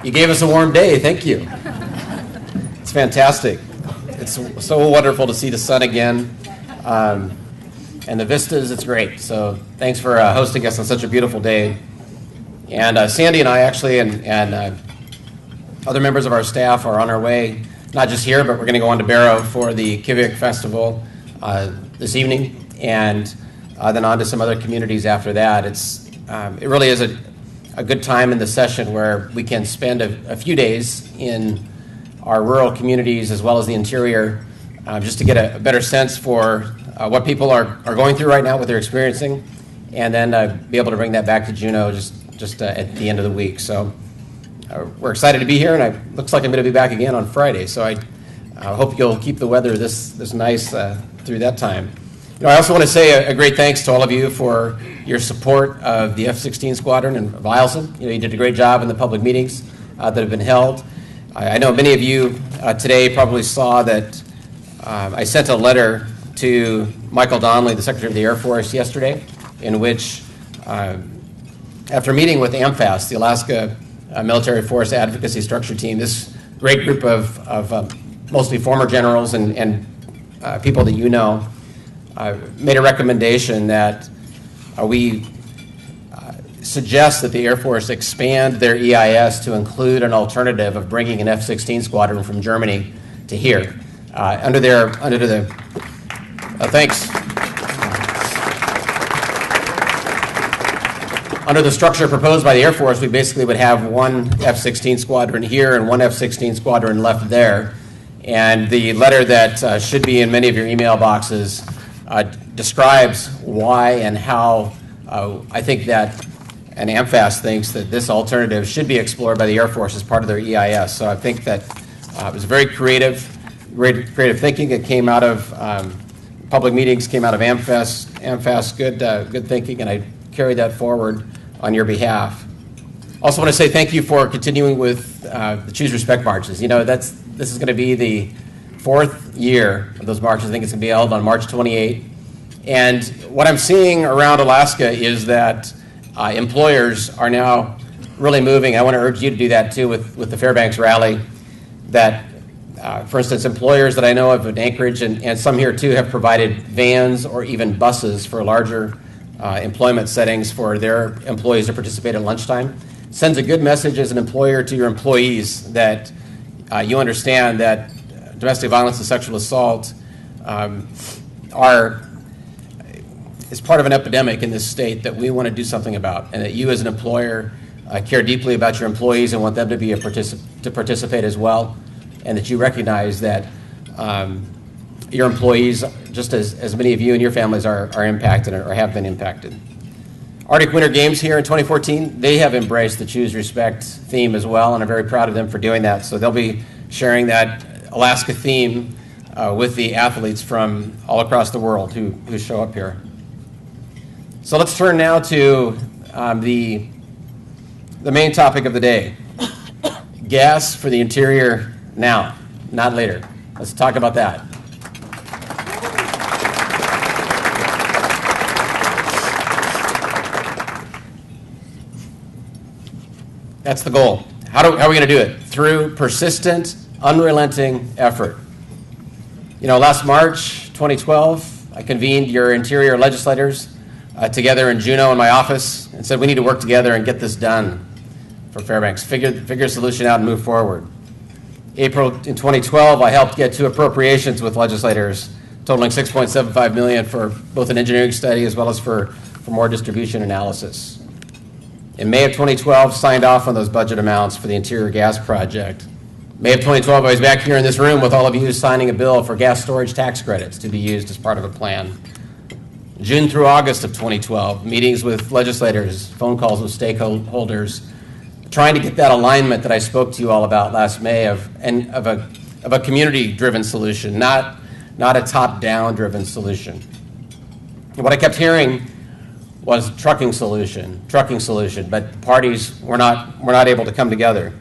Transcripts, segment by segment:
You gave us a warm day. Thank you. It's fantastic. It's so wonderful to see the sun again. And the vistas, it's great. So thanks for hosting us on such a beautiful day. And Sandy and I actually and other members of our staff are on our way, not just here, but we're going to go on to Barrow for the Kivik Festival this evening, and then on to some other communities after that. It really is a good time in the session where we can spend a few days in our rural communities as well as the interior, just to get a better sense for what people are going through right now, what they're experiencing, and then be able to bring that back to Juneau just at the end of the week. So we're excited to be here, and it looks like I'm going to be back again on Friday. So I hope you'll keep the weather this nice through that time. I also want to say a great thanks to all of you for your support of the F-16 Squadron and of Eielson. You did a great job in the public meetings that have been held. I know many of you today probably saw that I sent a letter to Michael Donnelly, the Secretary of the Air Force, yesterday, in which, after meeting with AMFAS, the Alaska Military Force Advocacy Structure Team, this great group of mostly former generals and people that you know, made a recommendation that we suggest that the Air Force expand their EIS to include an alternative of bringing an F-16 squadron from Germany to here. Under the structure proposed by the Air Force, we basically would have one F-16 squadron here and one F-16 squadron left there. And the letter that should be in many of your email boxes describes why and how I think that, and AMFAS thinks that this alternative should be explored by the Air Force as part of their EIS. So I think that it was very creative thinking. It came out of public meetings, came out of AMFAS, good thinking, and I carried that forward on your behalf. Also want to say thank you for continuing with the Choose Respect marches. This is going to be the 4th year of those marches. I think it's going to be held on March 28. And what I'm seeing around Alaska is that employers are now really moving. I want to urge you to do that too with the Fairbanks rally. That, for instance, employers that I know of in Anchorage and some here too have provided vans or even buses for larger employment settings for their employees to participate at lunchtime. Sends a good message as an employer to your employees that you understand that domestic violence and sexual assault is part of an epidemic in this state that we want to do something about, and that you as an employer care deeply about your employees and want them to be to participate as well, and that you recognize that your employees, just as many of you and your families are impacted or have been impacted. Arctic Winter Games here in 2014, they have embraced the Choose Respect theme as well, and I'm very proud of them for doing that. So they'll be sharing that Alaska theme with the athletes from all across the world who show up here. So let's turn now to the main topic of the day. Gas for the interior now, not later. Let's talk about that. That's the goal. How are we going to do it? Through persistent, unrelenting effort. Last March 2012, I convened your interior legislators together in Juneau in my office and said we need to work together and get this done for Fairbanks. Figure a solution out and move forward. April in 2012, I helped get 2 appropriations with legislators totaling $6.75 million for both an engineering study as well as for more distribution analysis. In May of 2012, signed off on those budget amounts for the interior gas project. May of 2012, I was back here in this room with all of you signing a bill for gas storage tax credits to be used as part of a plan. June through August of 2012, meetings with legislators, phone calls with stakeholders, trying to get that alignment that I spoke to you all about last May of a community-driven solution, not a top-down driven solution. And what I kept hearing was trucking solution, but the parties were not able to come together.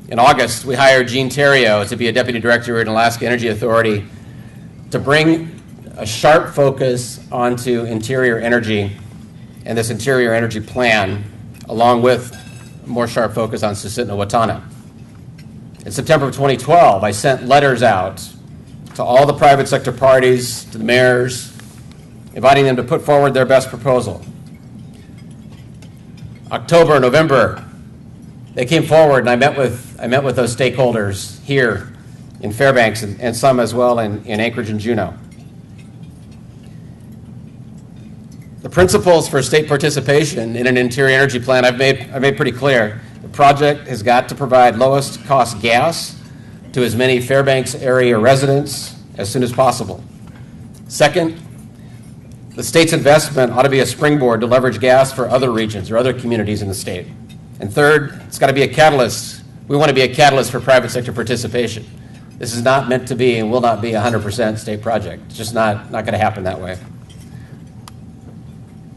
In August, we hired Gene Theriault to be a deputy director at Alaska Energy Authority to bring a sharp focus onto interior energy and this interior energy plan, along with more sharp focus on Susitna-Watana. In September of 2012, I sent letters out to all the private sector parties, to the mayors, inviting them to put forward their best proposal. October, November, they came forward, and I met with those stakeholders here in Fairbanks and some as well in Anchorage and Juneau. The principles for state participation in an interior energy plan I've made pretty clear. The project has got to provide lowest cost gas to as many Fairbanks area residents as soon as possible. Second, the state's investment ought to be a springboard to leverage gas for other regions or other communities in the state. And third, it's got to be a catalyst. We want to be a catalyst for private sector participation. This is not meant to be and will not be a 100% state project. It's just not going to happen that way.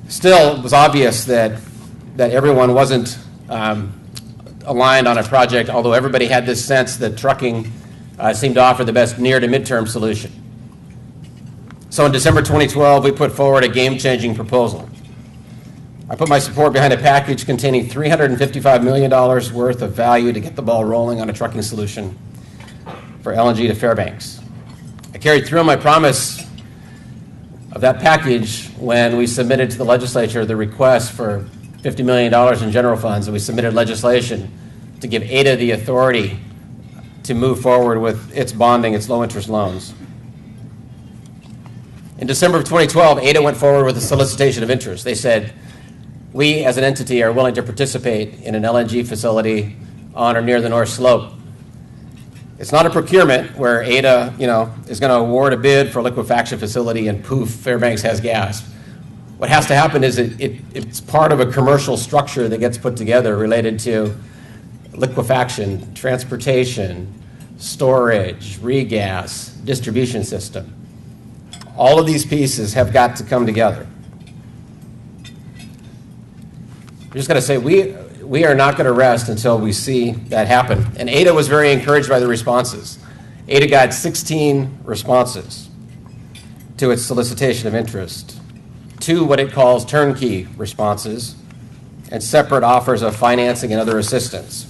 Still, it was obvious that everyone wasn't aligned on a project, although everybody had this sense that trucking seemed to offer the best near to midterm solution. So in December 2012, we put forward a game-changing proposal. I put my support behind a package containing $355 million worth of value to get the ball rolling on a trucking solution for LNG to Fairbanks. I carried through on my promise of that package when we submitted to the legislature the request for $50 million in general funds, and we submitted legislation to give ADA the authority to move forward with its bonding, its low-interest loans. In December of 2012, ADA went forward with a solicitation of interest. They said, we as an entity are willing to participate in an LNG facility on or near the North Slope. It's not a procurement where ADA, is going to award a bid for a liquefaction facility and poof, Fairbanks has gas. What has to happen is it's part of a commercial structure that gets put together related to liquefaction, transportation, storage, regas, distribution system. All of these pieces have got to come together. We're just going to say we are not going to rest until we see that happen. And ADA was very encouraged by the responses. ADA got 16 responses to its solicitation of interest, 2 what it calls turnkey responses, and separate offers of financing and other assistance.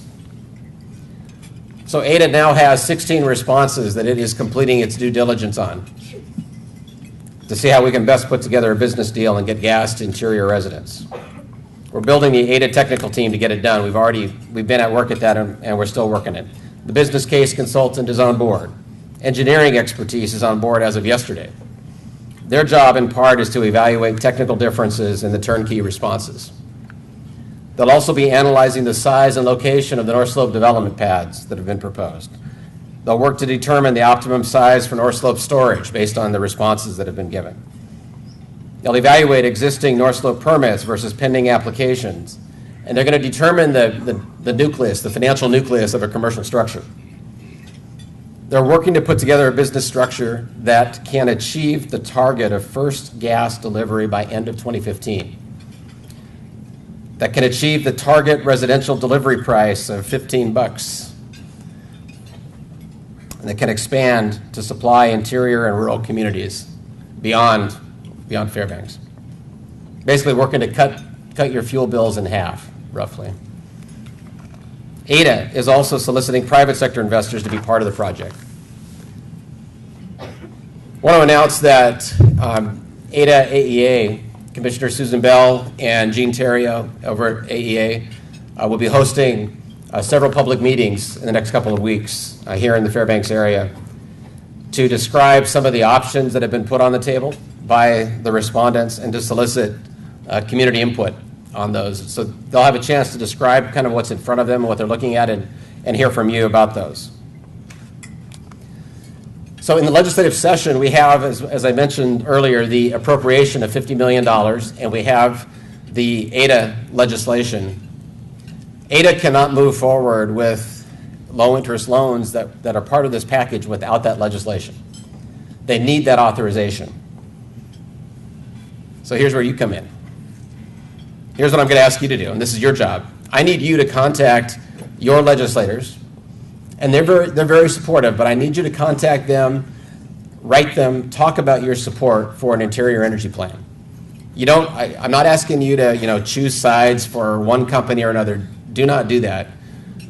So ADA now has 16 responses that it is completing its due diligence on to see how we can best put together a business deal and get gas to interior residents. We're building the ADA technical team to get it done. We've been at work at that, and we're still working it. The business case consultant is on board. Engineering expertise is on board as of yesterday. Their job, in part, is to evaluate technical differences in the turnkey responses. They'll also be analyzing the size and location of the North Slope development pads that have been proposed. They'll work to determine the optimum size for North Slope storage based on the responses that have been given. They'll evaluate existing North Slope permits versus pending applications, and they're going to determine the nucleus, the financial nucleus of a commercial structure. They're working to put together a business structure that can achieve the target of first gas delivery by end of 2015, that can achieve the target residential delivery price of $15, and that can expand to supply interior and rural communities beyond Fairbanks. Basically working to cut your fuel bills in half, roughly. ADA is also soliciting private sector investors to be part of the project. I want to announce that ADA AEA, Commissioner Susan Bell and Gene Terrio over at AEA will be hosting several public meetings in the next couple of weeks here in the Fairbanks area to describe some of the options that have been put on the table by the respondents and to solicit community input on those. So they'll have a chance to describe kind of what's in front of them and what they're looking at and hear from you about those. So in the legislative session, we have, as I mentioned earlier, the appropriation of $50 million, and we have the ADA legislation. ADA cannot move forward with low-interest loans that are part of this package without that legislation. They need that authorization. So here's where you come in. Here's what I'm going to ask you to do, and this is your job. I need you to contact your legislators, and they're very supportive, but I need you to contact them, write them, talk about your support for an interior energy plan. I'm not asking you to choose sides for one company or another. Do not do that.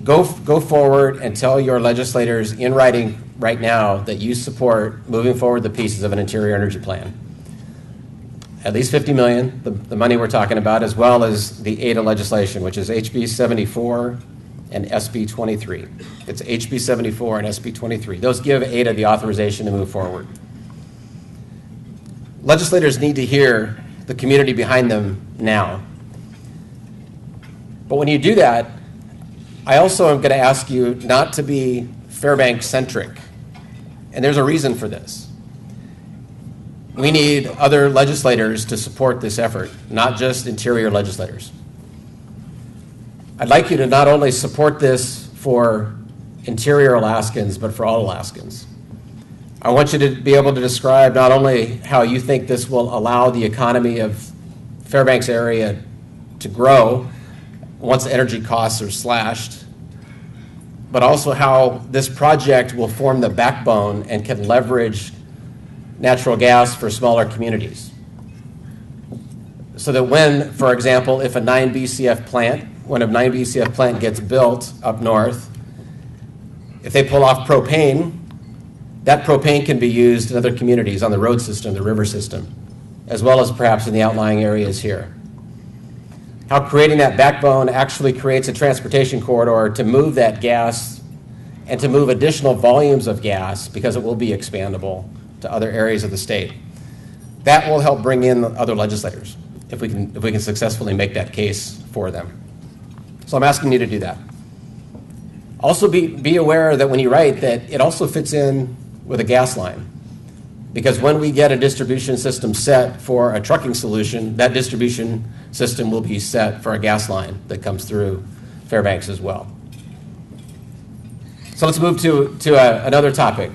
go forward and tell your legislators in writing right now that you support moving forward the pieces of an interior energy plan. At least $50 million, the money we're talking about, as well as the ADA legislation, which is HB 74 and SB 23. It's HB 74 and SB 23. Those give ADA the authorization to move forward. Legislators need to hear the community behind them now. But when you do that, I also am going to ask you not to be Fairbanks centric. And there's a reason for this. We need other legislators to support this effort, not just interior legislators. I'd like you to not only support this for interior Alaskans, but for all Alaskans. I want you to be able to describe not only how you think this will allow the economy of Fairbanks area to grow once energy costs are slashed, but also how this project will form the backbone and can leverage natural gas for smaller communities. So that when, for example, if a 9 BCF plant, when a 9 BCF plant gets built up north, if they pull off propane, that propane can be used in other communities on the road system, the river system, as well as perhaps in the outlying areas here. How creating that backbone actually creates a transportation corridor to move that gas and to move additional volumes of gas, because it will be expandable to other areas of the state. That will help bring in other legislators if we can successfully make that case for them. So I'm asking you to do that. Also be aware that when you write that it also fits in with a gas line, because when we get a distribution system set for a trucking solution, that distribution system will be set for a gas line that comes through Fairbanks as well. So let's move to another topic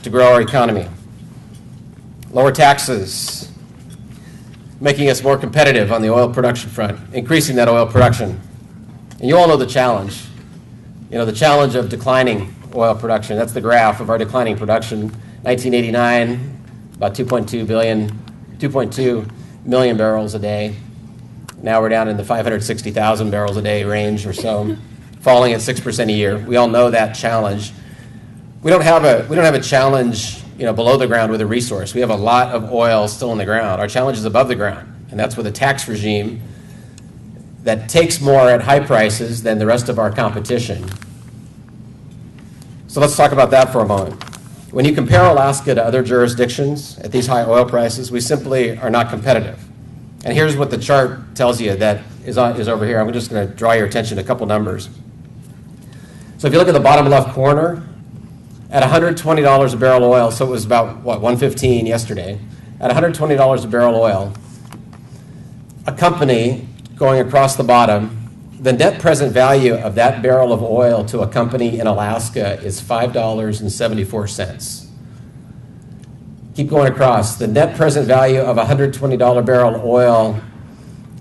to grow our economy. Lower taxes, making us more competitive on the oil production front, increasing that oil production. And you all know the challenge. You know, the challenge of declining oil production. That's the graph of our declining production. 1989, about 2.2 million barrels a day. Now we're down in the 560,000 barrels a day range or so, falling at 6% a year. We all know that challenge. We don't have a challenge, below the ground with a resource. We have a lot of oil still in the ground. Our challenge is above the ground, and that's with a tax regime that takes more at high prices than the rest of our competition. So let's talk about that for a moment. When you compare Alaska to other jurisdictions at these high oil prices, we simply are not competitive. And here's what the chart tells you that is over here. I'm just going to draw your attention to a couple numbers. So if you look at the bottom left corner, at $120 a barrel oil, so it was about, $115 yesterday. At $120 a barrel oil, a company going across the bottom, the net present value of that barrel of oil to a company in Alaska is $5.74. Keep going across. The net present value of $120 barrel oil,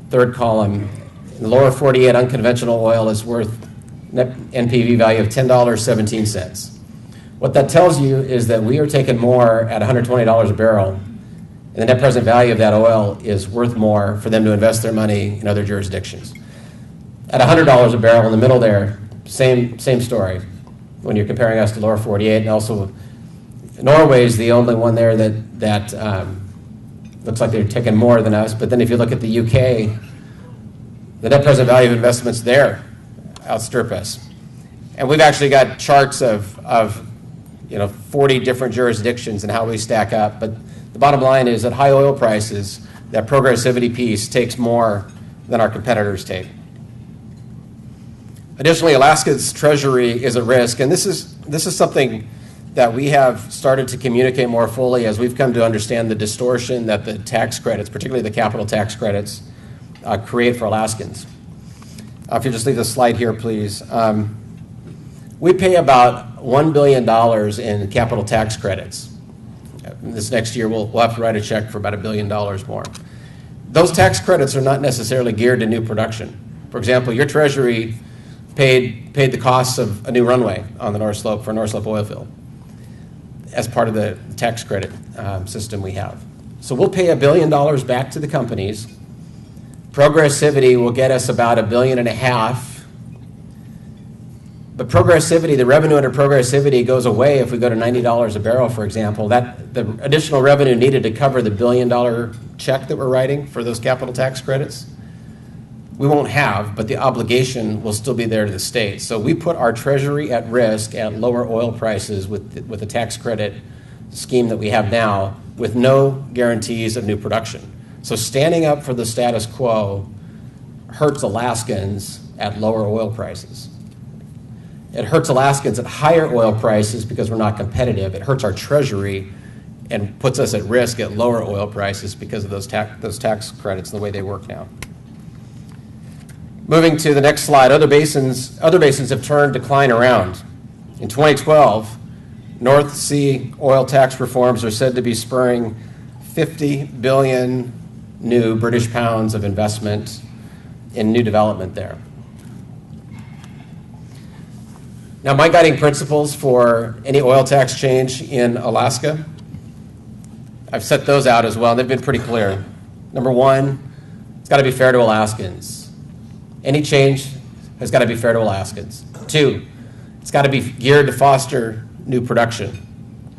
third column, in the lower 48 unconventional oil is worth net NPV value of $10.17. What that tells you is that we are taking more at $120 a barrel, and the net present value of that oil is worth more for them to invest their money in other jurisdictions. At $100 a barrel in the middle there, same story when you're comparing us to lower 48, and also Norway is the only one there that looks like they're taking more than us. But then if you look at the UK, the net present value of investments there outstrip us. And we've actually got charts of 40 different jurisdictions and how we stack up. But the bottom line is at high oil prices, that progressivity piece takes more than our competitors take. Additionally, Alaska's treasury is at risk, and this is something that we have started to communicate more fully as we've come to understand the distortion that the tax credits, particularly the capital tax credits, create for Alaskans. If you just leave the slide here, please. We pay about $1 billion in capital tax credits. This next year, we'll have to write a check for about $1 billion more. Those tax credits are not necessarily geared to new production. For example, your treasury paid the costs of a new runway on the North Slope for North Slope oil field as part of the tax credit system we have. So we'll pay $1 billion back to the companies. Progressivity will get us about $1.5 billion But progressivity, the revenue under progressivity goes away if we go to $90 a barrel, for example. That the additional revenue needed to cover the $1 billion check that we're writing for those capital tax credits, we won't have, but the obligation will still be there to the state. So we put our treasury at risk at lower oil prices with the tax credit scheme that we have now, with no guarantees of new production. So standing up for the status quo hurts Alaskans at lower oil prices. It hurts Alaskans at higher oil prices because we're not competitive. It hurts our treasury and puts us at risk at lower oil prices because of those tax credits and the way they work now. Moving to the next slide, other basins have turned decline around. In 2012, North Sea oil tax reforms are said to be spurring 50 billion new British pounds of investment in new development there. Now, my guiding principles for any oil tax change in Alaska, I've set those out as well, and they've been pretty clear. Number one, it's got to be fair to Alaskans. Any change has got to be fair to Alaskans. Two, it's got to be geared to foster new production.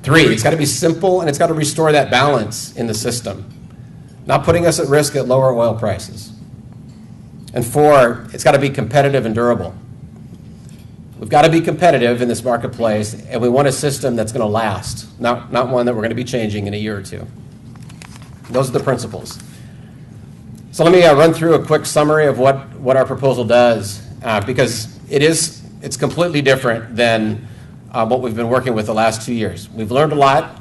Three, it's got to be simple, and it's got to restore that balance in the system, not putting us at risk at lower oil prices. And four, it's got to be competitive and durable. We've got to be competitive in this marketplace, and we want a system that's going to last, not one that we're going to be changing in a year or two. Those are the principles. So let me run through a quick summary of what our proposal does, because it's completely different than what we've been working with the last 2 years. We've learned a lot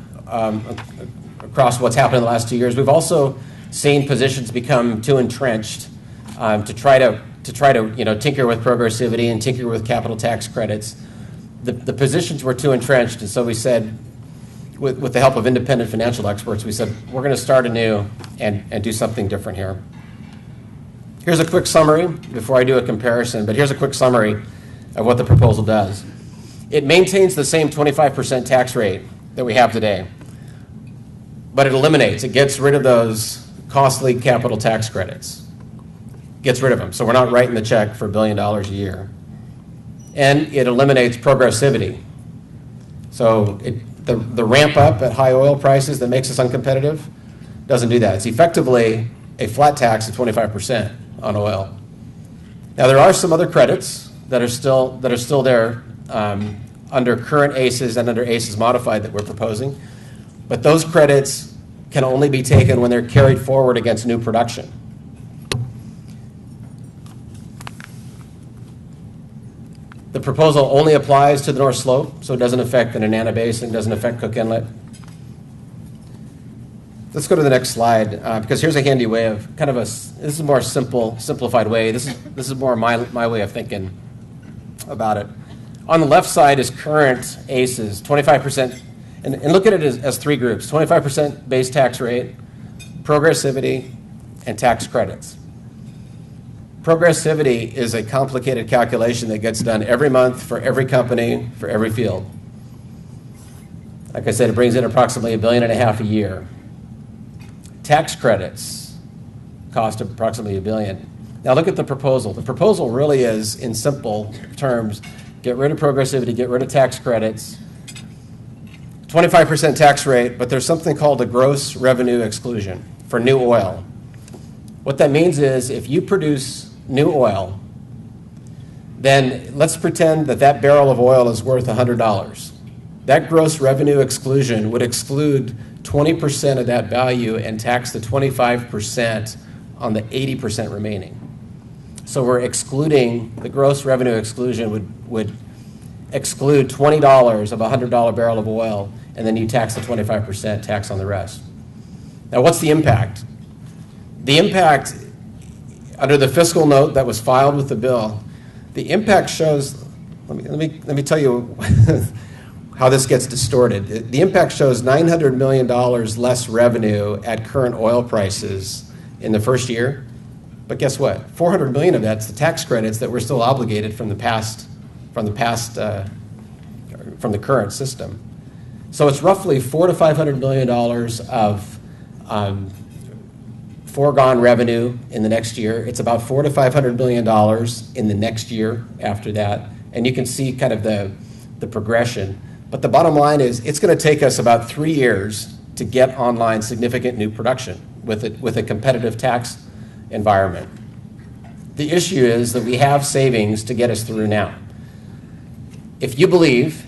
across what's happened in the last 2 years. We've also seen positions become too entrenched to try to tinker with progressivity and tinker with capital tax credits. The positions were too entrenched, and so we said, with the help of independent financial experts, we said, we're going to start anew and do something different here. Here's a quick summary before I do a comparison, but here's a quick summary of what the proposal does. It maintains the same 25% tax rate that we have today, but it gets rid of those costly capital tax credits. Gets rid of them, so we're not writing the check for $1 billion a year. And it eliminates progressivity. So the ramp up at high oil prices that makes us uncompetitive doesn't do that. It's effectively a flat tax of 25% on oil. Now, there are some other credits that are still there under current ACEs and under ACEs modified that we're proposing, but those credits can only be taken when they're carried forward against new production. The proposal only applies to the North Slope, so it doesn't affect the Nenana Basin, doesn't affect Cook Inlet. Let's go to the next slide, because here's a handy way of this is a more simplified way. This is more my way of thinking about it. On the left side is current ACEs, 25%, and look at it as three groups: 25% base tax rate, progressivity, and tax credits. Progressivity is a complicated calculation that gets done every month for every company, for every field. Like I said, it brings in approximately $1.5 billion a year. Tax credits cost approximately $1 billion. Now look at the proposal. The proposal really is, in simple terms, get rid of progressivity, get rid of tax credits, 25% tax rate, but there's something called a gross revenue exclusion for new oil. What that means is if you produce new oil, then let's pretend that barrel of oil is worth $100. That gross revenue exclusion would exclude 20% of that value and tax the 25% on the 80% remaining. So we're excluding, the gross revenue exclusion would exclude $20 of a $100 barrel of oil, and then you tax the 25% tax on the rest. Now, what's the impact? The impact, under the fiscal note that was filed with the bill, the impact shows, let me tell you how this gets distorted. The impact shows $900 million less revenue at current oil prices in the first year. But guess what? $400 million of that's the tax credits that we're still obligated from the current system. So it's roughly $400 to $500 million of foregone revenue in the next year. It's about $400 to $500 million in the next year after that, And you can see kind of the progression. But the bottom line is it's going to take us about 3 years to get online significant new production with a competitive tax environment. The issue is that we have savings to get us through now. If you believe,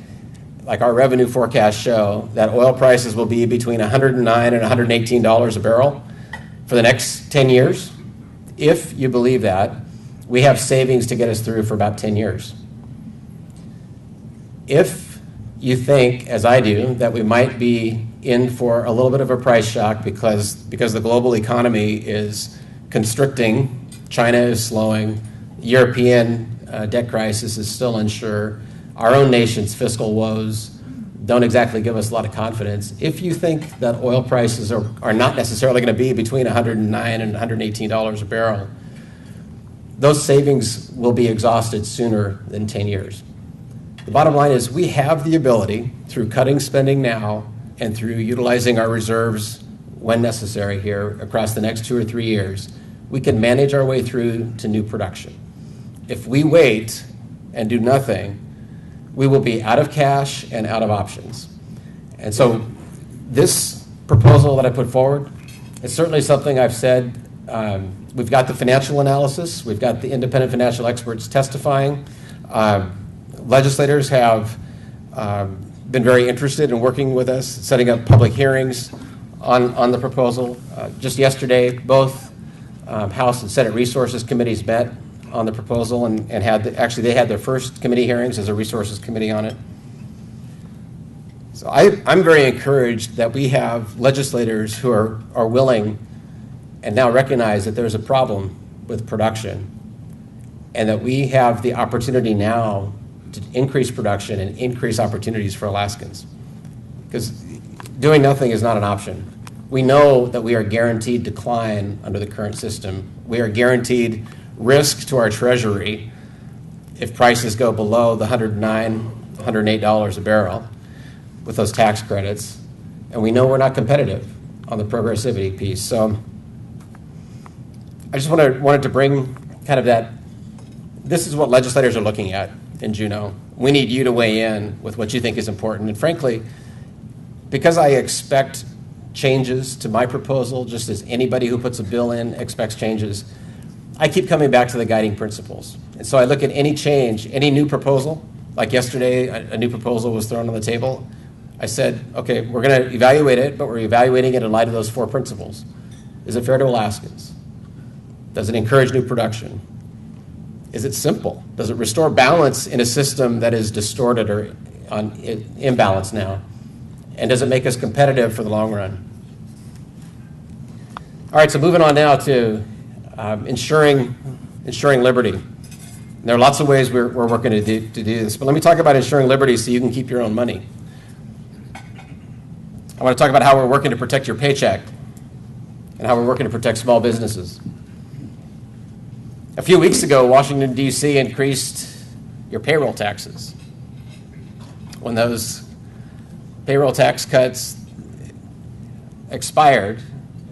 like our revenue forecasts show, that oil prices will be between $109 and $118 a barrel for the next 10 years, if you believe that, we have savings to get us through for about 10 years. If you think, as I do, that we might be in for a little bit of a price shock because the global economy is constricting, China is slowing, European debt crisis is still unsure, our own nation's fiscal woes don't exactly give us a lot of confidence. If you think that oil prices are not necessarily going to be between $109 and $118 a barrel, those savings will be exhausted sooner than 10 years. The bottom line is we have the ability, through cutting spending now and through utilizing our reserves when necessary here across the next 2 or 3 years, we can manage our way through to new production. If we wait and do nothing, we will be out of cash and out of options. And so this proposal that I put forward is certainly something I've said. We've got the financial analysis. We've got the independent financial experts testifying. Legislators have been very interested in working with us, setting up public hearings on the proposal. Just yesterday, both House and Senate Resources Committees met on the proposal and they had their first committee hearings as a Resources Committee on it. So I'm very encouraged that we have legislators who are willing and now recognize that there's a problem with production and that we have the opportunity now to increase production and increase opportunities for Alaskans. Because doing nothing is not an option. We know that we are guaranteed decline under the current system. We are guaranteed risk to our treasury if prices go below the $109, $108 a barrel with those tax credits. And we know we're not competitive on the progressivity piece. So I just wanted to bring kind of that. This is what legislators are looking at in Juneau. We need you to weigh in with what you think is important. And frankly, because I expect changes to my proposal, just as anybody who puts a bill in expects changes, I keep coming back to the guiding principles. And so I look at any change, any new proposal, like yesterday, a new proposal was thrown on the table. I said, okay, we're going to evaluate it, but we're evaluating it in light of those 4 principles. Is it fair to Alaskans? Does it encourage new production? Is it simple? Does it restore balance in a system that is distorted or imbalanced now? And does it make us competitive for the long run? All right, so moving on now to ensuring liberty. And there are lots of ways we're working to do this, but let me talk about ensuring liberty so you can keep your own money. I want to talk about how we're working to protect your paycheck and how we're working to protect small businesses. A few weeks ago, Washington, D.C. increased your payroll taxes. When those payroll tax cuts expired,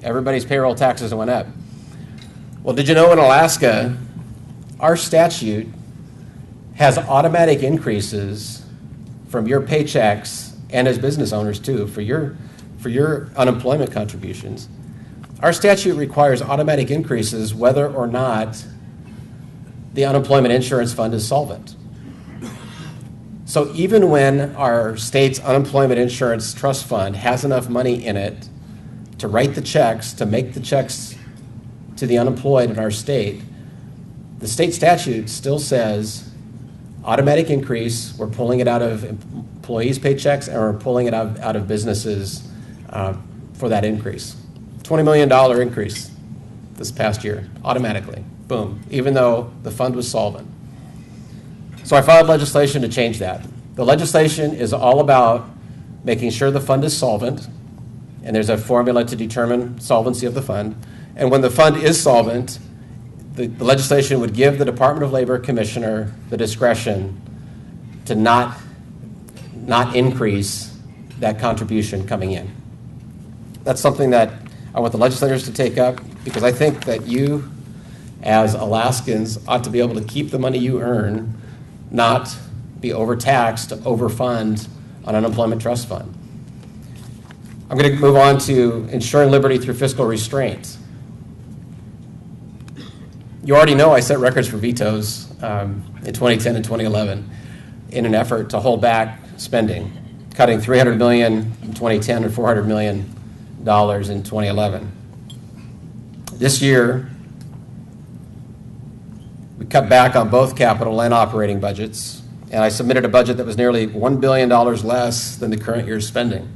everybody's payroll taxes went up. Well, did you know in Alaska, our statute has automatic increases from your paychecks and as business owners too, for your unemployment contributions. Our statute requires automatic increases whether or not the unemployment insurance fund is solvent. So even when our state's unemployment insurance trust fund has enough money in it to write the checks, to make the checks to the unemployed in our state, the state statute still says automatic increase, we're pulling it out of employees' paychecks and we're pulling it out of businesses for that increase. $20 million increase this past year, automatically, boom, even though the fund was solvent. So I filed legislation to change that. The legislation is all about making sure the fund is solvent, and there's a formula to determine solvency of the fund. And when the fund is solvent, the legislation would give the Department of Labor commissioner the discretion to not increase that contribution coming in. That's something that I want the legislators to take up, because I think that you, as Alaskans, ought to be able to keep the money you earn, not be overtaxed to overfund an unemployment trust fund. I'm going to move on to ensuring liberty through fiscal restraint. You already know I set records for vetoes in 2010 and 2011 in an effort to hold back spending, cutting $300 million in 2010 and $400 million in 2011. This year, we cut back on both capital and operating budgets, and I submitted a budget that was nearly $1 billion less than the current year's spending.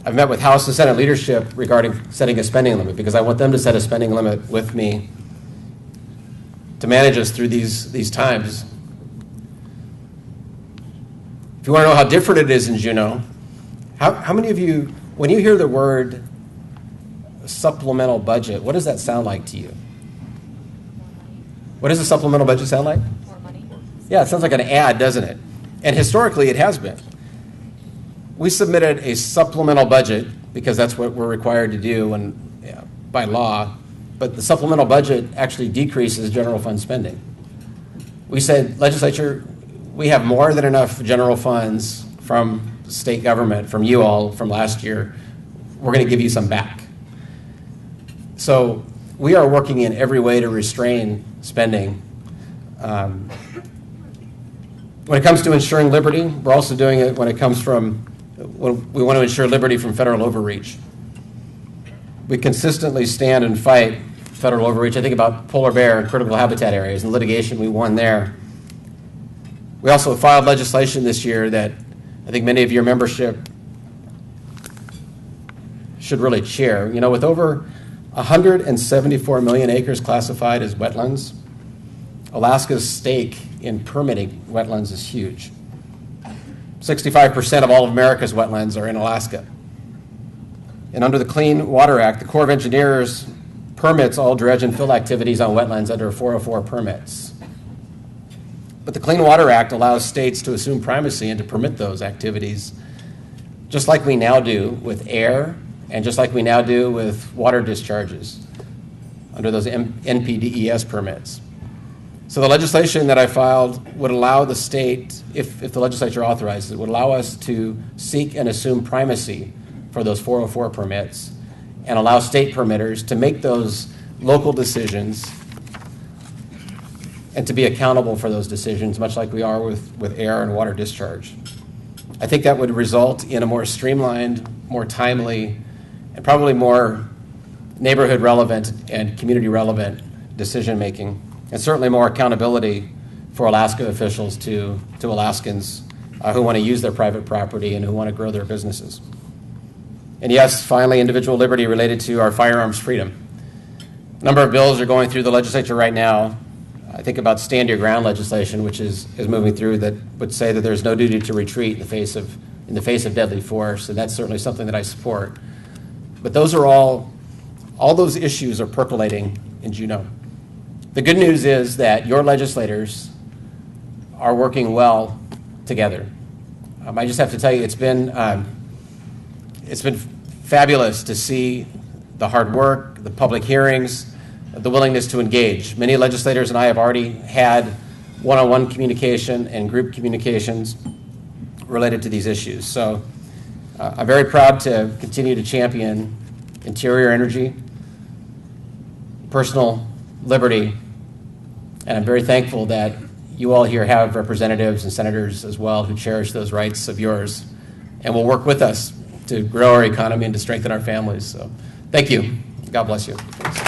I've met with House and Senate leadership regarding setting a spending limit because I want them to set a spending limit with me to manage us through these times. If you want to know how different it is in Juneau, how many of you, when you hear the word supplemental budget, what does that sound like to you? What does a supplemental budget sound like? More money. Yeah, it sounds like an ad, doesn't it? And historically, it has been. We submitted a supplemental budget because that's what we're required to do by law, but the supplemental budget actually decreases general fund spending. We said, legislature, we have more than enough general funds from state government, from you all, from last year. We're going to give you some back. So we are working in every way to restrain spending. When it comes to ensuring liberty, we're also doing it when we want to ensure liberty from federal overreach. We consistently stand and fight federal overreach. I think about polar bear and critical habitat areas and litigation we won there. We also filed legislation this year that I think many of your membership should really cheer. You know, with over 174 million acres classified as wetlands, Alaska's stake in permitting wetlands is huge. 65% of all of America's wetlands are in Alaska. And under the Clean Water Act, the Corps of Engineers permits all dredge and fill activities on wetlands under 404 permits. But the Clean Water Act allows states to assume primacy and to permit those activities, just like we now do with air and just like we now do with water discharges under those NPDES permits. So the legislation that I filed would allow the state, if the legislature authorizes it, would allow us to seek and assume primacy for those 404 permits and allow state permitters to make those local decisions and to be accountable for those decisions, much like we are with air and water discharge. I think that would result in a more streamlined, more timely, and probably more neighborhood relevant and community relevant decision making, and certainly more accountability for Alaska officials to Alaskans who want to use their private property and who want to grow their businesses. And yes, finally, individual liberty related to our firearms freedom. A number of bills are going through the legislature right now. I think about stand your ground legislation, which is moving through, that would say that there's no duty to retreat in the face of deadly force, and that's certainly something that I support. But those are all those issues are percolating in Juneau. The good news is that your legislators are working well together. I just have to tell you, it's been fabulous to see the hard work, the public hearings, the willingness to engage. Many legislators and I have already had one-on-one communication and group communications related to these issues. So I'm very proud to continue to champion interior energy, personal liberty, and I'm very thankful that you all here have representatives and senators as well who cherish those rights of yours and will work with us to grow our economy and to strengthen our families. So thank you. God bless you. Thanks.